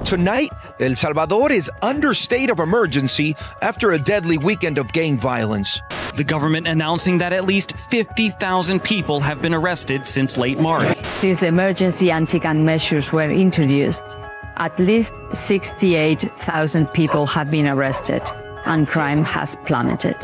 Tonight, El Salvador is under state of emergency after a deadly weekend of gang violence. The government announcing that at least 50,000 people have been arrested since late March. Since the emergency anti-gang measures were introduced, at least 68,000 people have been arrested, and crime has plummeted.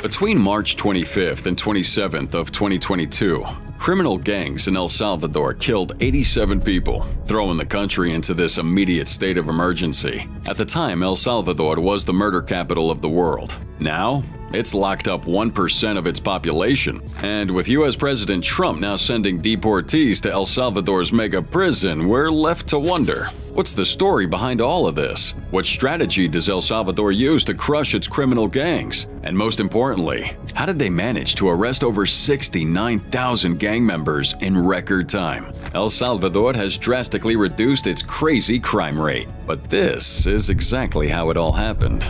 Between March 25th and 27th of 2022, criminal gangs in El Salvador killed 87 people, throwing the country into this immediate state of emergency. At the time, El Salvador was the murder capital of the world. Now, it's locked up 1% of its population. And with US President Trump now sending deportees to El Salvador's mega prison, we're left to wonder, what's the story behind all of this? What strategy does El Salvador use to crush its criminal gangs? And most importantly, how did they manage to arrest over 69,000 gang members in record time? El Salvador has drastically reduced its crazy crime rate. But this is exactly how it all happened.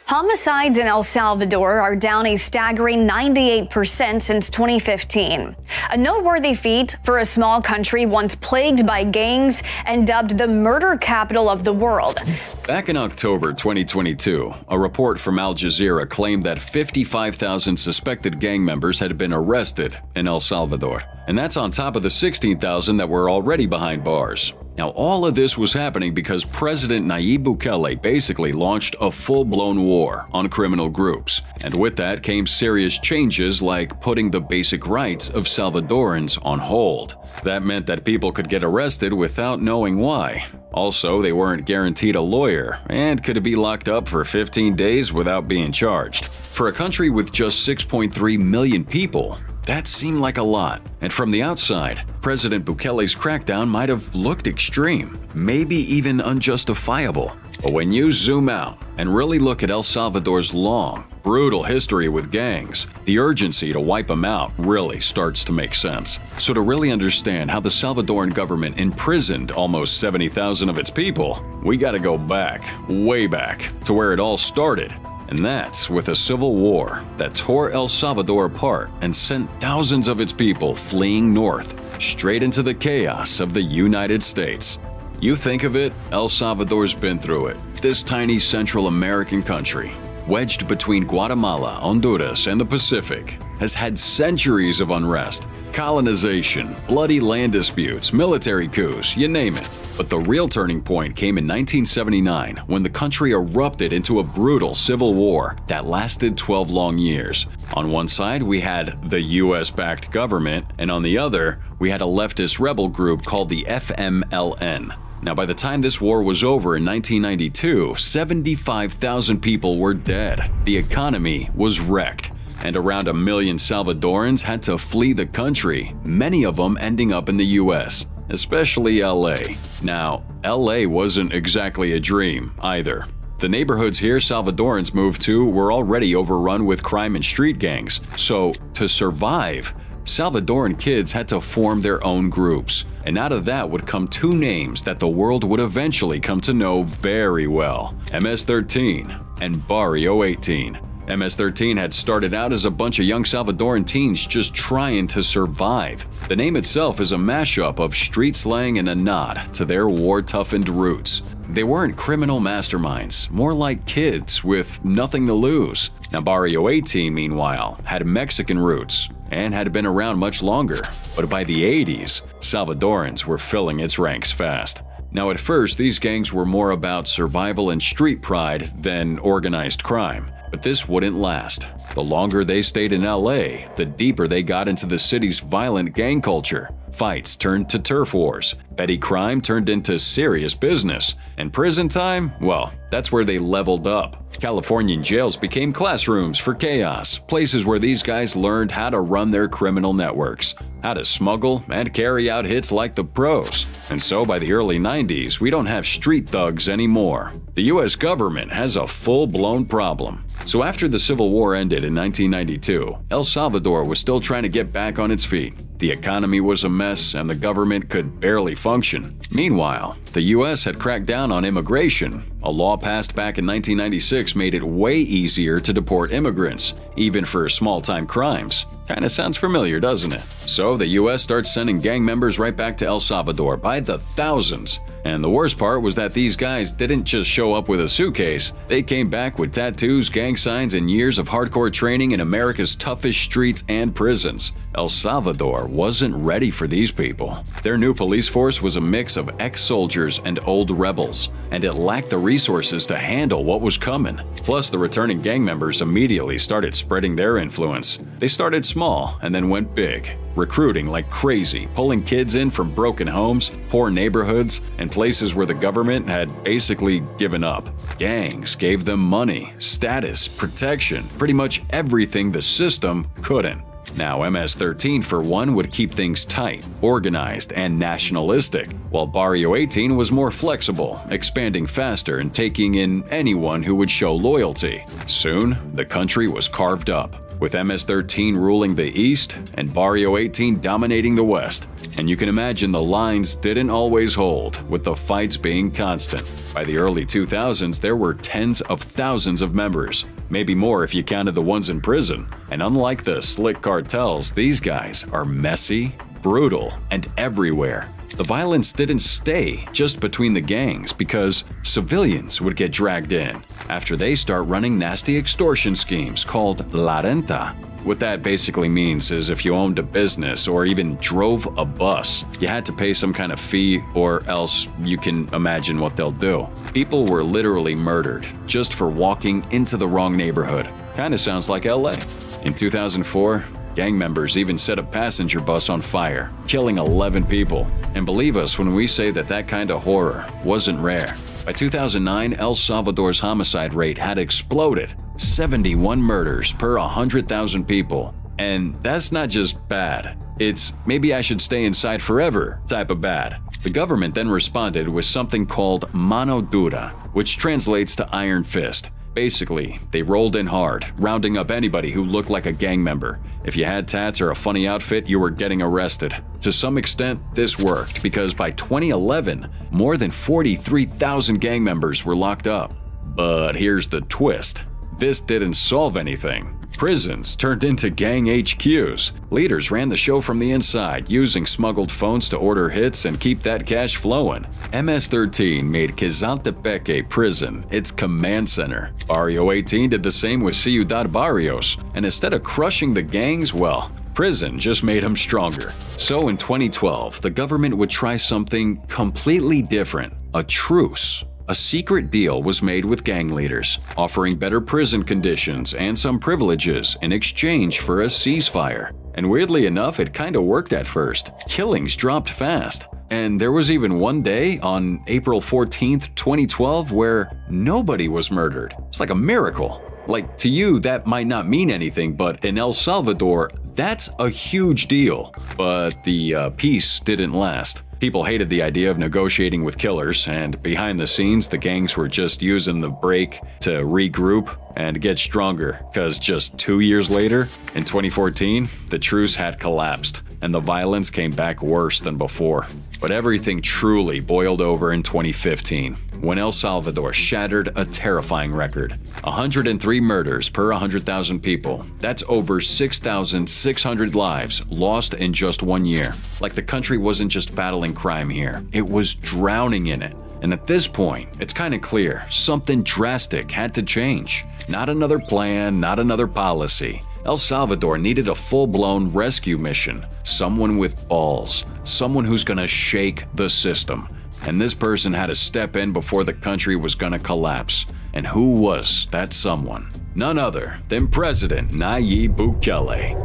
Homicides in El Salvador are down a staggering 98% since 2015. A noteworthy feat for a small country once plagued by gangs and dubbed the murder capital of the world. Back in October 2022, a report from Al Jazeera claimed that 55,000 suspected gang members had been arrested in El Salvador. And that's on top of the 16,000 that were already behind bars. Now, all of this was happening because President Nayib Bukele basically launched a full-blown war on criminal groups. And with that came serious changes like putting the basic rights of Salvadorans on hold. That meant that people could get arrested without knowing why. Also, they weren't guaranteed a lawyer and could be locked up for 15 days without being charged. For a country with just 6.3 million people, that seemed like a lot, and from the outside, President Bukele's crackdown might have looked extreme, maybe even unjustifiable. But when you zoom out and really look at El Salvador's long, brutal history with gangs, the urgency to wipe them out really starts to make sense. So to really understand how the Salvadoran government imprisoned almost 70,000 of its people, we gotta go back, way back, to where it all started. And that's with a civil war that tore El Salvador apart and sent thousands of its people fleeing north, straight into the chaos of the United States. You think of it, El Salvador's been through it. This tiny Central American country, wedged between Guatemala, Honduras, and the Pacific, has had centuries of unrest, colonization, bloody land disputes, military coups, you name it. But the real turning point came in 1979 when the country erupted into a brutal civil war that lasted 12 long years. On one side, we had the US-backed government, and on the other, we had a leftist rebel group called the FMLN. Now, by the time this war was over in 1992, 75,000 people were dead. The economy was wrecked, and around 1 million Salvadorans had to flee the country, many of them ending up in the US, especially LA. Now, LA wasn't exactly a dream either. The neighborhoods here Salvadorans moved to were already overrun with crime and street gangs, so to survive, Salvadoran kids had to form their own groups. And out of that would come two names that the world would eventually come to know very well: MS-13 and Barrio 18. MS-13 had started out as a bunch of young Salvadoran teens just trying to survive. The name itself is a mashup of street slang and a nod to their war-toughened roots. They weren't criminal masterminds, more like kids with nothing to lose. Now, Barrio 18, meanwhile, had Mexican roots and had been around much longer. But by the 80s, Salvadorans were filling its ranks fast. Now, at first, these gangs were more about survival and street pride than organized crime. But this wouldn't last. The longer they stayed in LA, the deeper they got into the city's violent gang culture. Fights turned to turf wars, petty crime turned into serious business, and prison time, well, that's where they leveled up. Californian jails became classrooms for chaos, places where these guys learned how to run their criminal networks, how to smuggle and carry out hits like the pros. And so by the early 90s, we don't have street thugs anymore. The US government has a full-blown problem. So after the Civil War ended in 1992, El Salvador was still trying to get back on its feet. The economy was a mess and the government could barely function. Meanwhile, the U.S. had cracked down on immigration. A law passed back in 1996 made it way easier to deport immigrants, even for small-time crimes. Kinda sounds familiar, doesn't it? So the U.S. starts sending gang members right back to El Salvador by the thousands. And the worst part was that these guys didn't just show up with a suitcase. They came back with tattoos, gang signs, and years of hardcore training in America's toughest streets and prisons. El Salvador wasn't ready for these people. Their new police force was a mix of ex-soldiers and old rebels, and it lacked the resources to handle what was coming. Plus, the returning gang members immediately started spreading their influence. They started small and then went big, recruiting like crazy, pulling kids in from broken homes, poor neighborhoods, and places where the government had basically given up. Gangs gave them money, status, protection, pretty much everything the system couldn't. Now, MS-13, for one, would keep things tight, organized, and nationalistic, while Barrio 18 was more flexible, expanding faster and taking in anyone who would show loyalty. Soon, the country was carved up, with MS-13 ruling the East and Barrio 18 dominating the West. And you can imagine the lines didn't always hold, with the fights being constant. By the early 2000s, there were tens of thousands of members, maybe more if you counted the ones in prison. And unlike the slick cartels, these guys are messy, brutal, and everywhere. The violence didn't stay just between the gangs because civilians would get dragged in after they start running nasty extortion schemes called La Renta. What that basically means is if you owned a business or even drove a bus, you had to pay some kind of fee or else you can imagine what they'll do. People were literally murdered just for walking into the wrong neighborhood. Kinda sounds like LA. In 2004, gang members even set a passenger bus on fire, killing 11 people. And believe us when we say that that kind of horror wasn't rare. By 2009, El Salvador's homicide rate had exploded. 71 murders per 100,000 people. And that's not just bad. It's maybe I should stay inside forever type of bad. The government then responded with something called mano dura, which translates to iron fist. Basically, they rolled in hard, rounding up anybody who looked like a gang member. If you had tats or a funny outfit, you were getting arrested. To some extent, this worked because by 2011, more than 43,000 gang members were locked up. But here's the twist. This didn't solve anything. Prisons turned into gang HQs. Leaders ran the show from the inside, using smuggled phones to order hits and keep that cash flowing. MS-13 made Quezaltepeque prison its command center. Barrio 18 did the same with Ciudad Barrios, and instead of crushing the gangs, well, prison just made them stronger. So in 2012, the government would try something completely different, a truce. A secret deal was made with gang leaders, offering better prison conditions and some privileges in exchange for a ceasefire. And weirdly enough, it kinda worked at first. Killings dropped fast. And there was even one day on April 14th, 2012, where nobody was murdered. It's like a miracle. Like, to you, that might not mean anything, but in El Salvador, that's a huge deal. But the peace didn't last. People hated the idea of negotiating with killers, and behind the scenes, the gangs were just using the break to regroup and get stronger, because just 2 years later, in 2014, the truce had collapsed, and the violence came back worse than before. But everything truly boiled over in 2015, when El Salvador shattered a terrifying record. 103 murders per 100,000 people. That's over 6,600 lives lost in just 1 year. Like the country wasn't just battling crime here, it was drowning in it. And at this point, it's kind of clear something drastic had to change. Not another plan, not another policy. El Salvador needed a full-blown rescue mission. Someone with balls. Someone who's gonna shake the system. And this person had to step in before the country was gonna collapse. And who was that someone? None other than President Nayib Bukele.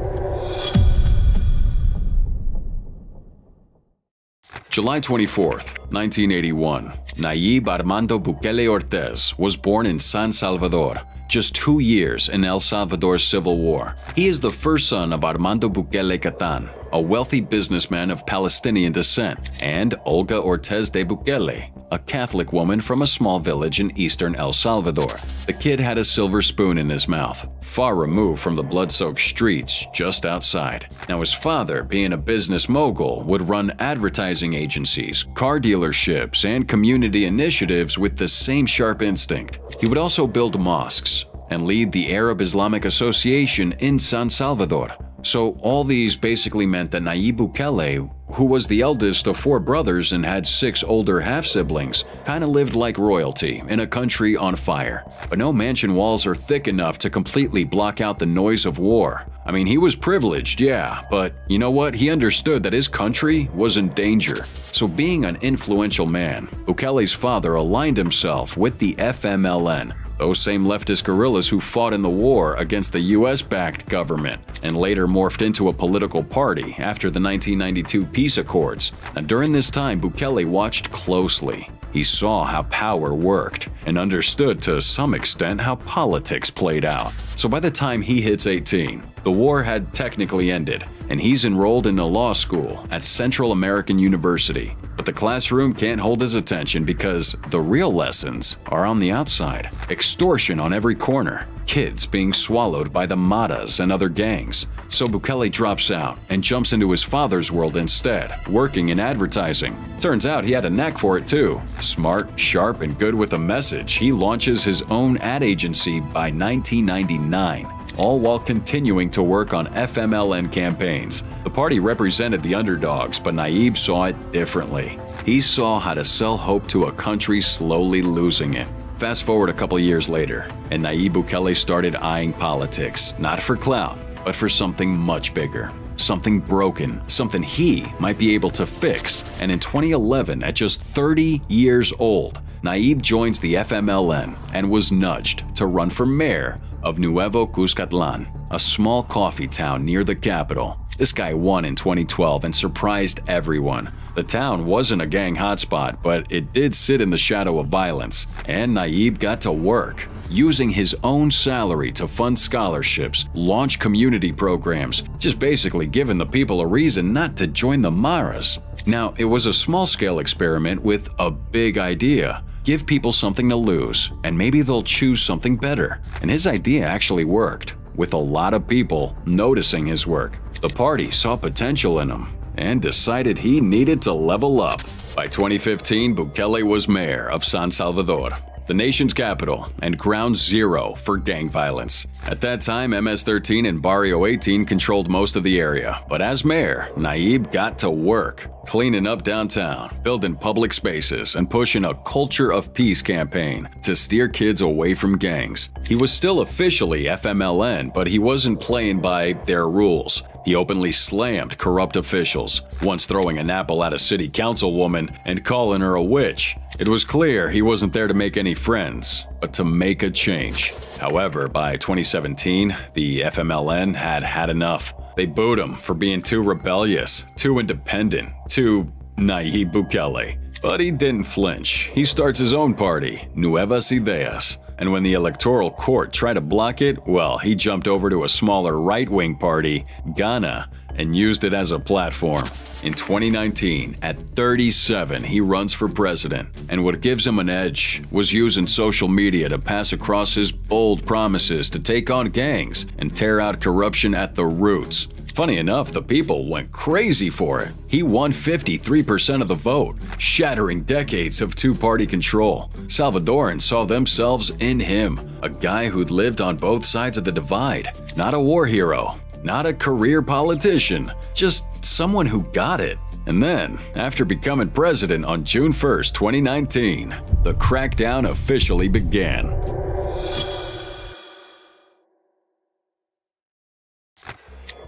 July 24th, 1981, Nayib Armando Bukele Ortez was born in San Salvador, just 2 years in El Salvador's civil war. He is the first son of Armando Bukele Catan, a wealthy businessman of Palestinian descent, and Olga Ortez de Bukele, a Catholic woman from a small village in eastern El Salvador. The kid had a silver spoon in his mouth, far removed from the blood-soaked streets just outside. Now, his father, being a business mogul, would run advertising agencies, car dealerships, and community initiatives with the same sharp instinct. He would also build mosques and lead the Arab Islamic Association in San Salvador. So all these basically meant that Nayib Bukele, who was the eldest of 4 brothers and had 6 older half-siblings, kinda lived like royalty in a country on fire. But no mansion walls are thick enough to completely block out the noise of war. I mean, he was privileged, yeah, but you know what? He understood that his country was in danger. So being an influential man, Bukele's father aligned himself with the FMLN, those same leftist guerrillas who fought in the war against the US-backed government and later morphed into a political party after the 1992 peace accords. And during this time, Bukele watched closely. He saw how power worked and understood to some extent how politics played out. So by the time he hits 18, the war had technically ended, and he's enrolled in a law school at Central American University. But the classroom can't hold his attention because the real lessons are on the outside. Extortion on every corner, kids being swallowed by the Maras and other gangs. So Bukele drops out and jumps into his father's world instead, working in advertising. Turns out he had a knack for it too. Smart, sharp, and good with a message, he launches his own ad agency by 1999. All while continuing to work on FMLN campaigns. The party represented the underdogs, but Nayib saw it differently. He saw how to sell hope to a country slowly losing it. Fast forward a couple years later, and Nayib Bukele started eyeing politics, not for clout, but for something much bigger. Something broken, something he might be able to fix. And in 2011, at just 30 years old, Nayib joins the FMLN and was nudged to run for mayor of Nuevo Cuscatlan, a small coffee town near the capital. This guy won in 2012 and surprised everyone. The town wasn't a gang hotspot, but it did sit in the shadow of violence. And Nayib got to work, using his own salary to fund scholarships, launch community programs, just basically giving the people a reason not to join the Maras. Now, it was a small-scale experiment with a big idea. Give people something to lose, and maybe they'll choose something better. And his idea actually worked, with a lot of people noticing his work. The party saw potential in him and decided he needed to level up. By 2015, Bukele was mayor of San Salvador, the nation's capital and ground zero for gang violence. At that time, MS-13 and Barrio 18 controlled most of the area, but as mayor, Nayib got to work, cleaning up downtown, building public spaces, and pushing a culture of peace campaign to steer kids away from gangs. He was still officially FMLN, but he wasn't playing by their rules. He openly slammed corrupt officials, once throwing an apple at a city councilwoman and calling her a witch. It was clear he wasn't there to make any friends, but to make a change. However, by 2017, the FMLN had had enough. They booed him for being too rebellious, too independent, too Nayib Bukele. But he didn't flinch. He starts his own party, Nuevas Ideas. And when the electoral court tried to block it, well, he jumped over to a smaller right-wing party, Ghana, and used it as a platform. In 2019, at 37, he runs for president, and what gives him an edge was using social media to pass across his bold promises to take on gangs and tear out corruption at the roots. Funny enough, the people went crazy for it. He won 53% of the vote, shattering decades of two-party control. Salvadorans saw themselves in him, a guy who'd lived on both sides of the divide. Not a war hero, not a career politician, just someone who got it. And then, after becoming president on June 1st, 2019, the crackdown officially began.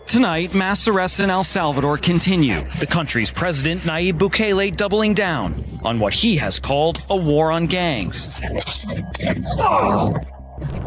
Tonight, mass arrests in El Salvador continue. The country's president, Nayib Bukele, doubling down on what he has called a war on gangs.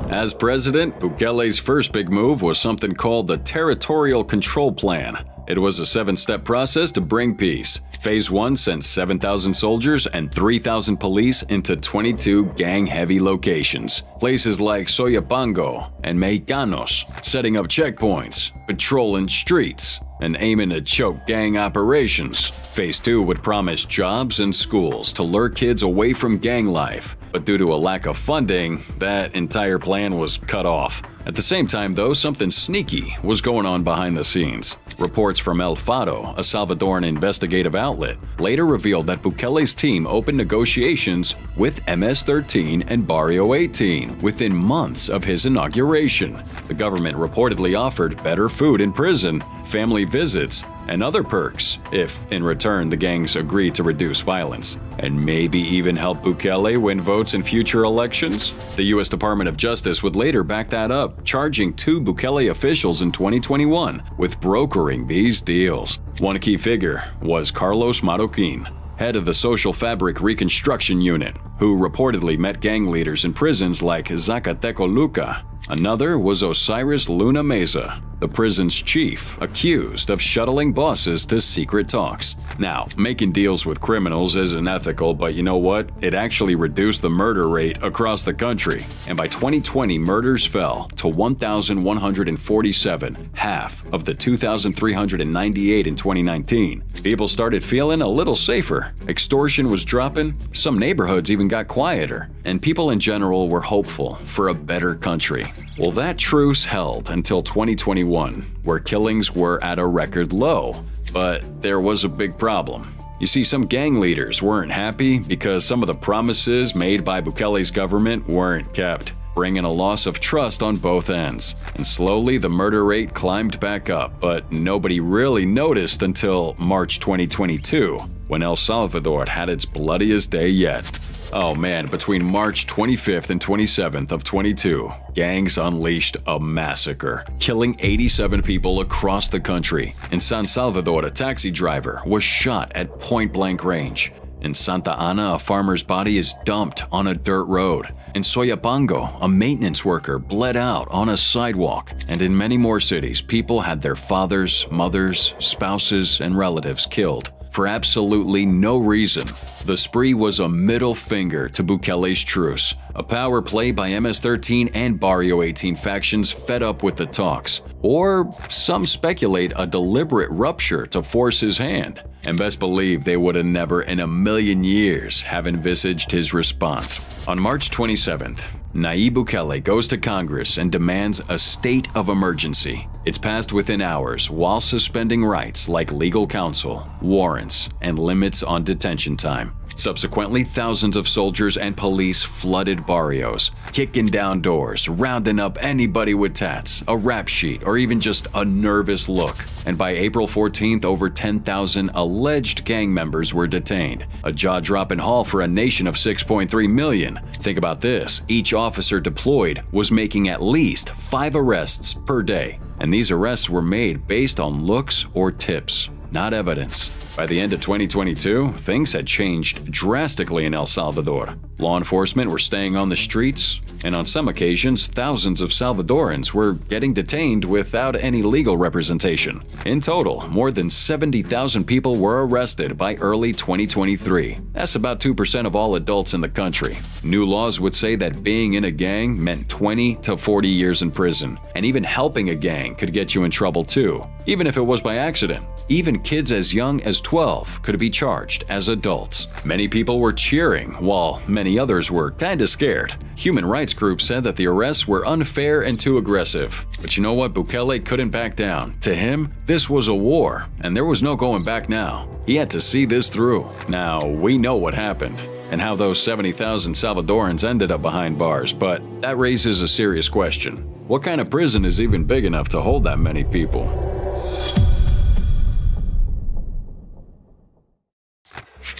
As president, Bukele's first big move was something called the Territorial Control Plan. It was a 7-step process to bring peace. Phase 1 sent 7,000 soldiers and 3,000 police into 22 gang-heavy locations. Places like Soyapango and Mexicanos, setting up checkpoints, patrolling streets, and aiming to choke gang operations. Phase 2 would promise jobs and schools to lure kids away from gang life, but due to a lack of funding, that entire plan was cut off. At the same time, though, something sneaky was going on behind the scenes. Reports from El Faro, a Salvadoran investigative outlet, later revealed that Bukele's team opened negotiations with MS-13 and Barrio 18 within months of his inauguration. The government reportedly offered better food in prison, family visits, and other perks if, in return, the gangs agreed to reduce violence, and maybe even help Bukele win votes in future elections. The U.S. Department of Justice would later back that up, charging 2 Bukele officials in 2021 with brokering these deals. One key figure was Carlos Marroquin, head of the Social Fabric Reconstruction Unit, who reportedly met gang leaders in prisons like Zacatecoluca. Another was Osiris Luna Meza, the prison's chief, accused of shuttling bosses to secret talks. Now, making deals with criminals isn't ethical, but you know what? It actually reduced the murder rate across the country. And by 2020, murders fell to 1,147, half of the 2,398 in 2019. People started feeling a little safer. Extortion was dropping, some neighborhoods even got quieter, and people in general were hopeful for a better country. Well, that truce held until 2021, where killings were at a record low. But there was a big problem. You see, some gang leaders weren't happy because some of the promises made by Bukele's government weren't kept, bringing a loss of trust on both ends. And slowly the murder rate climbed back up, but nobody really noticed until March 2022, when El Salvador had its bloodiest day yet. Oh man, between March 25th and 27th of 22, gangs unleashed a massacre, killing 87 people across the country. In San Salvador, a taxi driver was shot at point-blank range. In Santa Ana, a farmer's body is dumped on a dirt road. In Soyapango, a maintenance worker bled out on a sidewalk. And in many more cities, people had their fathers, mothers, spouses, and relatives killed for absolutely no reason. The spree was a middle finger to Bukele's truce, a power play by MS-13 and Barrio 18 factions fed up with the talks, or some speculate a deliberate rupture to force his hand. And best believe they would have never in a million years have envisaged his response. On March 27th, Nayib Bukele goes to Congress and demands a state of emergency. It's passed within hours while suspending rights like legal counsel, warrants, and limits on detention time. Subsequently, thousands of soldiers and police flooded barrios, kicking down doors, rounding up anybody with tats, a rap sheet, or even just a nervous look. And by April 14th, over 10,000 alleged gang members were detained, a jaw-dropping haul for a nation of 6.3 million. Think about this, each officer deployed was making at least 5 arrests per day. And these arrests were made based on looks or tips, not evidence. By the end of 2022, things had changed drastically in El Salvador. Law enforcement were staying on the streets, and on some occasions, thousands of Salvadorans were getting detained without any legal representation. In total, more than 70,000 people were arrested by early 2023. That's about 2% of all adults in the country. New laws would say that being in a gang meant 20 to 40 years in prison, and even helping a gang could get you in trouble too, even if it was by accident. Even kids as young as 12 could be charged as adults. Many people were cheering, while many others were kinda scared. Human rights groups said that the arrests were unfair and too aggressive. But you know what? Bukele couldn't back down. To him, this was a war, and there was no going back now. He had to see this through. Now, we know what happened, and how those 70,000 Salvadorans ended up behind bars, but that raises a serious question. What kind of prison is even big enough to hold that many people?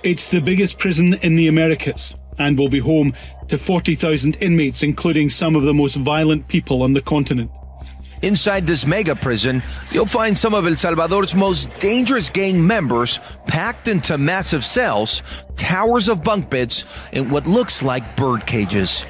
It's the biggest prison in the Americas and will be home to 40,000 inmates, including some of the most violent people on the continent. Inside this mega prison, you'll find some of El Salvador's most dangerous gang members packed into massive cells, towers of bunk beds, and what looks like bird cages.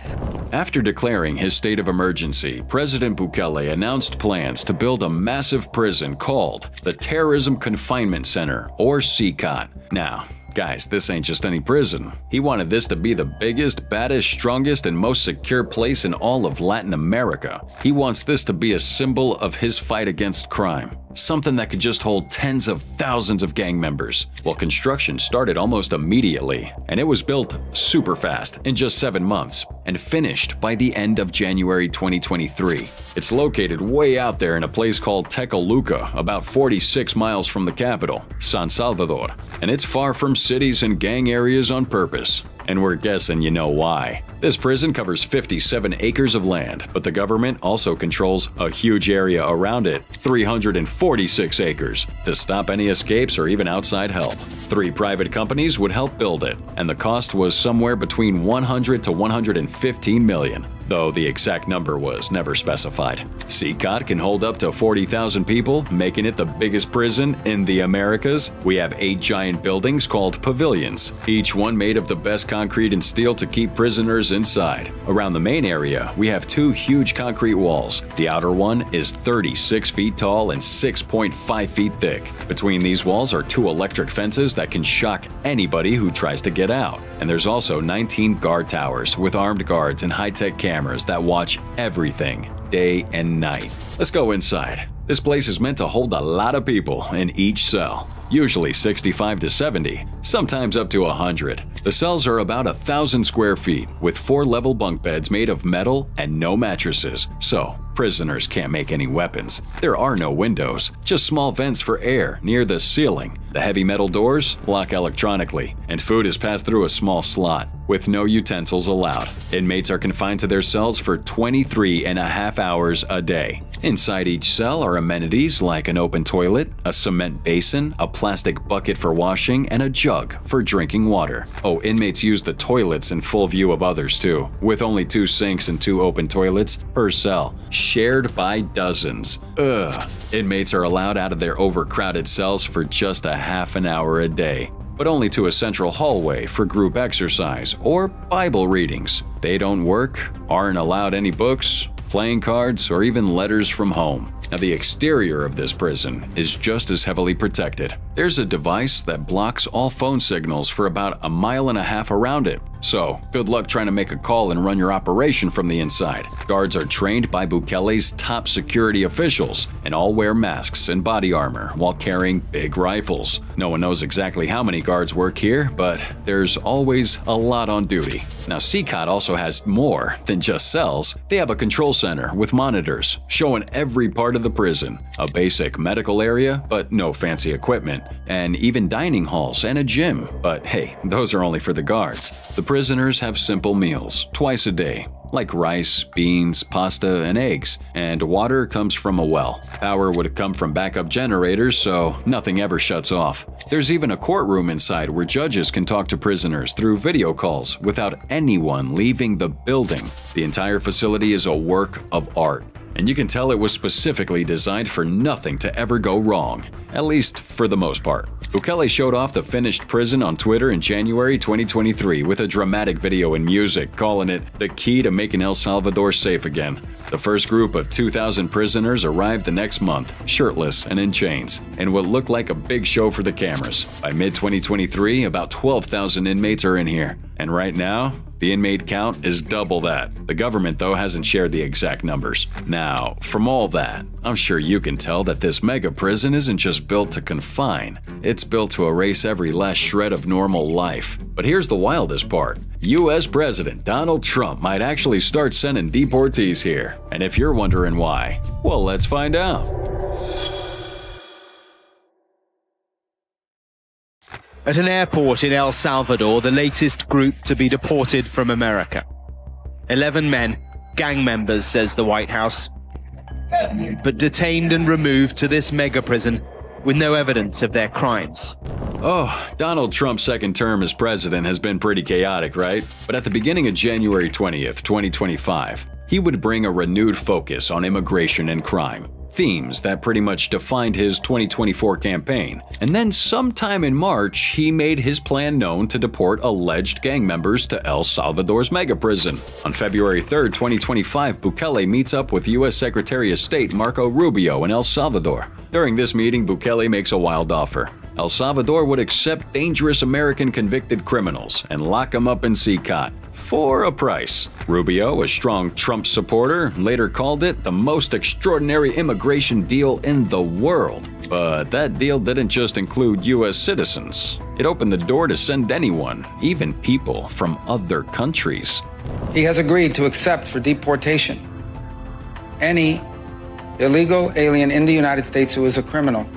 After declaring his state of emergency, President Bukele announced plans to build a massive prison called the Terrorism Confinement Center, or CCOT. Now, guys, this ain't just any prison. He wanted this to be the biggest, baddest, strongest, and most secure place in all of Latin America. He wants this to be a symbol of his fight against crime. something that could just hold tens of thousands of gang members. Well, construction started almost immediately, and it was built super fast in just 7 months and finished by the end of January 2023. It's located way out there in a place called Tecoluca, about 46 miles from the capital, San Salvador, and it's far from cities and gang areas on purpose. And we're guessing you know why. This prison covers 57 acres of land, but the government also controls a huge area around it, 346 acres, to stop any escapes or even outside help. 3 private companies would help build it, and the cost was somewhere between 100 to 115 million, though the exact number was never specified. CCOT can hold up to 40,000 people, making it the biggest prison in the Americas. We have 8 giant buildings called pavilions, each one made of the best concrete and steel to keep prisoners inside. Around the main area, we have 2 huge concrete walls. The outer one is 36 feet tall and 6.5 feet thick. Between these walls are 2 electric fences that can shock anybody who tries to get out. And there's also 19 guard towers with armed guards and high-tech cameras that watch everything, day and night. Let's go inside. This place is meant to hold a lot of people in each cell, usually 65 to 70, sometimes up to 100. The cells are about 1,000 square feet, with 4 level bunk beds made of metal and no mattresses, so prisoners can't make any weapons. There are no windows, just small vents for air near the ceiling. The heavy metal doors lock electronically, and food is passed through a small slot, with no utensils allowed. Inmates are confined to their cells for 23.5 hours a day. Inside each cell are amenities like an open toilet, a cement basin, a plastic bucket for washing, and a jug for drinking water. Oh, inmates use the toilets in full view of others too, with only 2 sinks and 2 open toilets per cell, shared by dozens. Ugh. Inmates are allowed out of their overcrowded cells for just a half an hour a day, but only to a central hallway for group exercise or Bible readings. They don't work, aren't allowed any books, playing cards, or even letters from home. Now, the exterior of this prison is just as heavily protected. There's a device that blocks all phone signals for about 1.5 miles around it. So, good luck trying to make a call and run your operation from the inside. Guards are trained by Bukele's top security officials and all wear masks and body armor while carrying big rifles. No one knows exactly how many guards work here, but there's always a lot on duty. Now, CCOT also has more than just cells. They have a control center with monitors showing every part of the prison, a basic medical area, but no fancy equipment, and even dining halls and a gym. But hey, those are only for the guards. The prisoners have simple meals twice a day, like rice, beans, pasta, and eggs, and water comes from a well. Power would come from backup generators, so nothing ever shuts off. There's even a courtroom inside where judges can talk to prisoners through video calls without anyone leaving the building. The entire facility is a work of art, and you can tell it was specifically designed for nothing to ever go wrong, at least for the most part. Bukele showed off the finished prison on Twitter in January 2023 with a dramatic video and music, calling it the key to making El Salvador safe again. The first group of 2,000 prisoners arrived the next month, shirtless and in chains, in what looked like a big show for the cameras. By mid-2023, about 12,000 inmates are in here, and right now, the inmate count is double that. The government, though, hasn't shared the exact numbers. Now, from all that, I'm sure you can tell that this mega prison isn't just built to confine. It's built to erase every last shred of normal life. But here's the wildest part. U.S. President Donald Trump might actually start sending deportees here. And if you're wondering why, well, let's find out. At an airport in El Salvador, the latest group to be deported from America. 11 men, gang members, says the White House, but detained and removed to this mega prison with no evidence of their crimes. Oh, Donald Trump's second term as president has been pretty chaotic, right? But at the beginning of January 20th, 2025, he would bring a renewed focus on immigration and crime, themes that pretty much defined his 2024 campaign. And then sometime in March, he made his plan known to deport alleged gang members to El Salvador's mega prison. On February 3rd, 2025, Bukele meets up with U.S. Secretary of State Marco Rubio in El Salvador. During this meeting, Bukele makes a wild offer. El Salvador would accept dangerous American convicted criminals and lock them up in CICAT for a price. Rubio, a strong Trump supporter, later called it the most extraordinary immigration deal in the world. But that deal didn't just include U.S. citizens. It opened the door to send anyone, even people from other countries. He has agreed to accept for deportation any illegal alien in the United States who is a criminal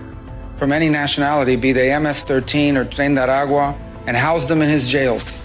from any nationality, be they MS-13 or Tren de Aragua, and house them in his jails.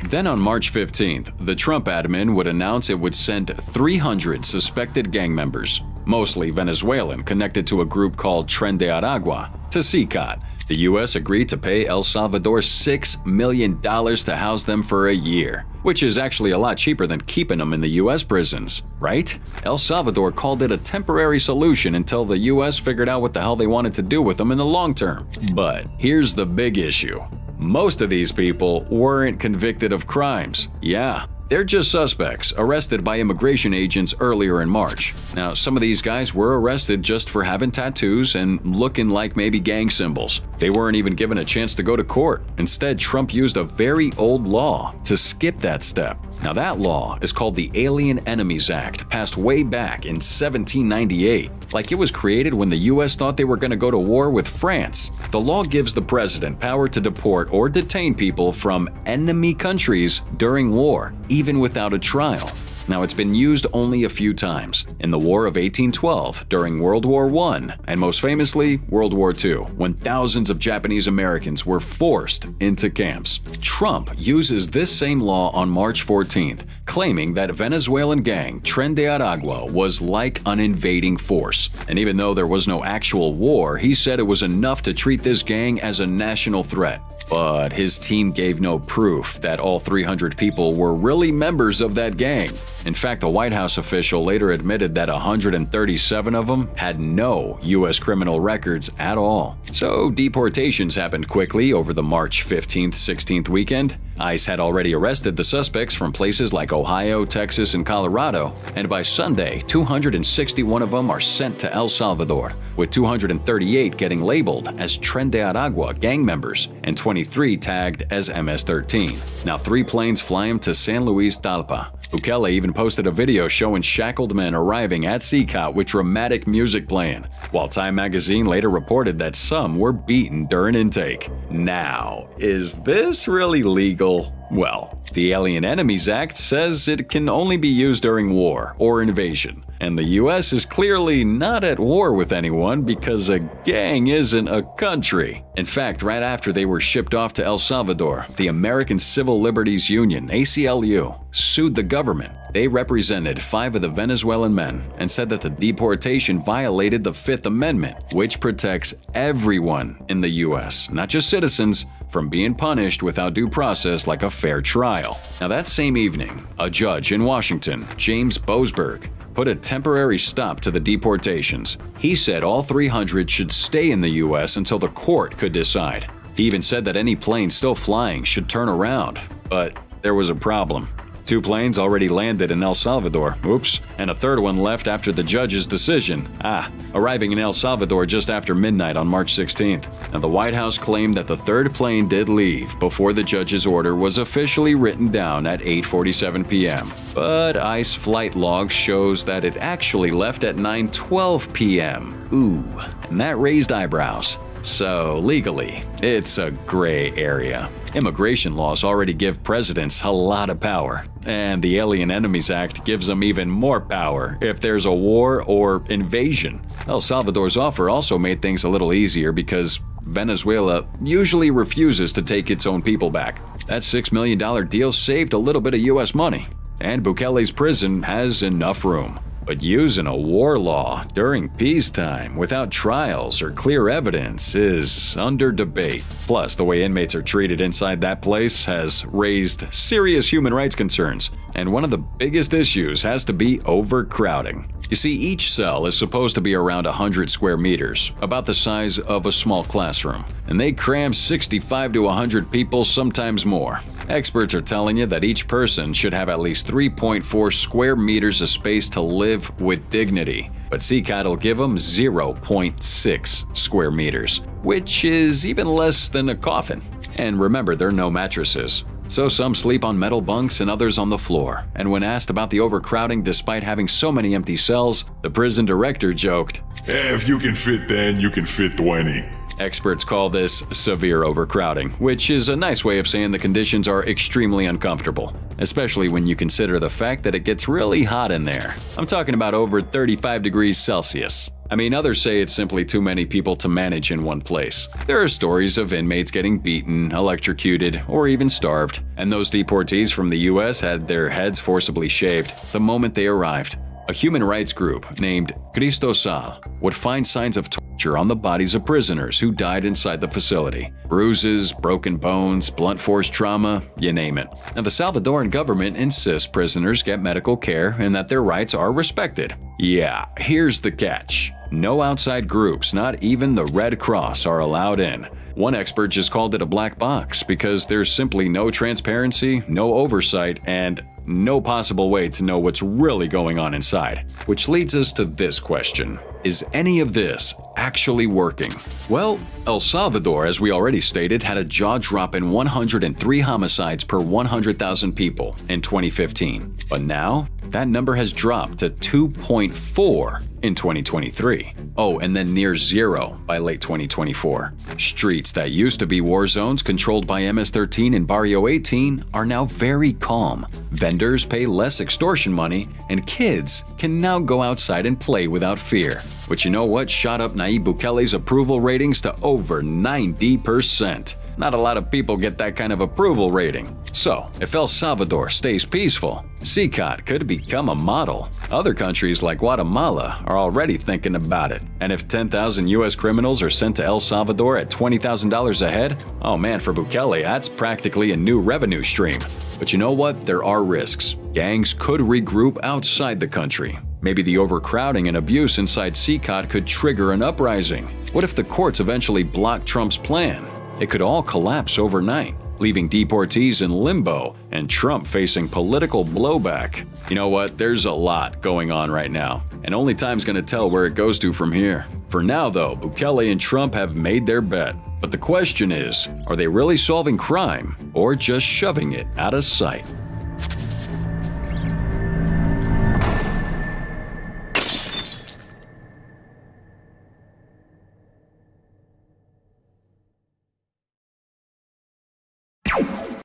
Then on March 15th, the Trump admin would announce it would send 300 suspected gang members, mostly Venezuelan, connected to a group called Tren de Aragua, to CICAT. The U.S. agreed to pay El Salvador $6 million to house them for a year, which is actually a lot cheaper than keeping them in the U.S. prisons, right? El Salvador called it a temporary solution until the U.S. figured out what the hell they wanted to do with them in the long term. But here's the big issue. Most of these people weren't convicted of crimes. Yeah, they're just suspects arrested by immigration agents earlier in March. Now, some of these guys were arrested just for having tattoos and looking like maybe gang symbols. They weren't even given a chance to go to court. Instead, Trump used a very old law to skip that step. Now, that law is called the Alien Enemies Act, passed way back in 1798. Like it was created when the U.S. thought they were going to go to war with France. The law gives the president power to deport or detain people from enemy countries during war, even without a trial. Now, it's been used only a few times. In the War of 1812, during World War I, and most famously, World War II, when thousands of Japanese Americans were forced into camps. Trump uses this same law on March 14th, claiming that Venezuelan gang Tren de Aragua was like an invading force. And even though there was no actual war, he said it was enough to treat this gang as a national threat. But his team gave no proof that all 300 people were really members of that gang. In fact, a White House official later admitted that 137 of them had no U.S. criminal records at all. So deportations happened quickly over the March 15th, 16th weekend. ICE had already arrested the suspects from places like Ohio, Texas, and Colorado, and by Sunday, 261 of them are sent to El Salvador, with 238 getting labeled as Tren de Aragua gang members and 23 tagged as MS-13. Now, 3 planes fly them to San Luis Talpa. Bukele even posted a video showing shackled men arriving at CICAT with dramatic music playing, while Time magazine later reported that some were beaten during intake. Now, is this really legal? Well, the Alien Enemies Act says it can only be used during war or invasion, and the U.S. is clearly not at war with anyone because a gang isn't a country. In fact, right after they were shipped off to El Salvador, the American Civil Liberties Union, ACLU, sued the government. They represented 5 of the Venezuelan men and said that the deportation violated the Fifth Amendment, which protects everyone in the U.S., not just citizens, from being punished without due process like a fair trial. Now, that same evening, a judge in Washington, James Boasberg, put a temporary stop to the deportations. He said all 300 should stay in the U.S. until the court could decide. He even said that any plane still flying should turn around. But there was a problem. 2 planes already landed in El Salvador, oops, and a third one left after the judge's decision, arriving in El Salvador just after midnight on March 16th. Now, the White House claimed that the third plane did leave before the judge's order was officially written down at 8:47 p.m. But ICE flight log shows that it actually left at 9:12 p.m. Ooh, and that raised eyebrows. So, legally, it's a gray area. Immigration laws already give presidents a lot of power, and the Alien Enemies Act gives them even more power if there's a war or invasion. El Salvador's offer also made things a little easier because Venezuela usually refuses to take its own people back. That $6 million deal saved a little bit of U.S. money, and Bukele's prison has enough room. But using a war law during peacetime without trials or clear evidence is under debate. Plus, the way inmates are treated inside that place has raised serious human rights concerns, and one of the biggest issues has to be overcrowding. You see, each cell is supposed to be around 100 square meters, about the size of a small classroom, and they cram 65 to 100 people, sometimes more. Experts are telling you that each person should have at least 3.4 square meters of space to live with dignity. but CCOT will give them 0.6 square meters, which is even less than a coffin. And remember, there are no mattresses. So some sleep on metal bunks and others on the floor. And when asked about the overcrowding despite having so many empty cells, the prison director joked, "If you can fit 10, you can fit 20. Experts call this severe overcrowding, which is a nice way of saying the conditions are extremely uncomfortable, especially when you consider the fact that it gets really hot in there. I'm talking about over 35 degrees Celsius. I mean, others say it's simply too many people to manage in one place. There are stories of inmates getting beaten, electrocuted, or even starved, and those deportees from the US had their heads forcibly shaved the moment they arrived. A human rights group named Cristo Sal would find signs of torture on the bodies of prisoners who died inside the facility. Bruises, broken bones, blunt force trauma, you name it. Now, the Salvadoran government insists prisoners get medical care and that their rights are respected. Yeah, here's the catch. No outside groups, not even the Red Cross, are allowed in. One expert just called it a black box because there's simply no transparency, no oversight, and no possible way to know what's really going on inside. Which leads us to this question. Is any of this actually working? Well, El Salvador, as we already stated, had a jaw-dropping 103 homicides per 100,000 people in 2015. But now, that number has dropped to 2.4 in 2023. Oh, and then near zero by late 2024. Streets that used to be war zones controlled by MS-13 and Barrio 18 are now very calm. Vendors pay less extortion money, and kids can now go outside and play without fear. But you know what shot up Nayib Bukele's approval ratings to over 90%? Not a lot of people get that kind of approval rating. So, if El Salvador stays peaceful, CCOT could become a model. Other countries like Guatemala are already thinking about it. And if 10,000 US criminals are sent to El Salvador at $20,000 a head, oh man, for Bukele, that's practically a new revenue stream. But you know what? There are risks. Gangs could regroup outside the country. Maybe the overcrowding and abuse inside CCOT could trigger an uprising. What if the courts eventually block Trump's plan? It could all collapse overnight, leaving deportees in limbo and Trump facing political blowback. You know what? There's a lot going on right now, and only time's gonna tell where it goes to from here. For now, though, Bukele and Trump have made their bet. But the question is, are they really solving crime or just shoving it out of sight? You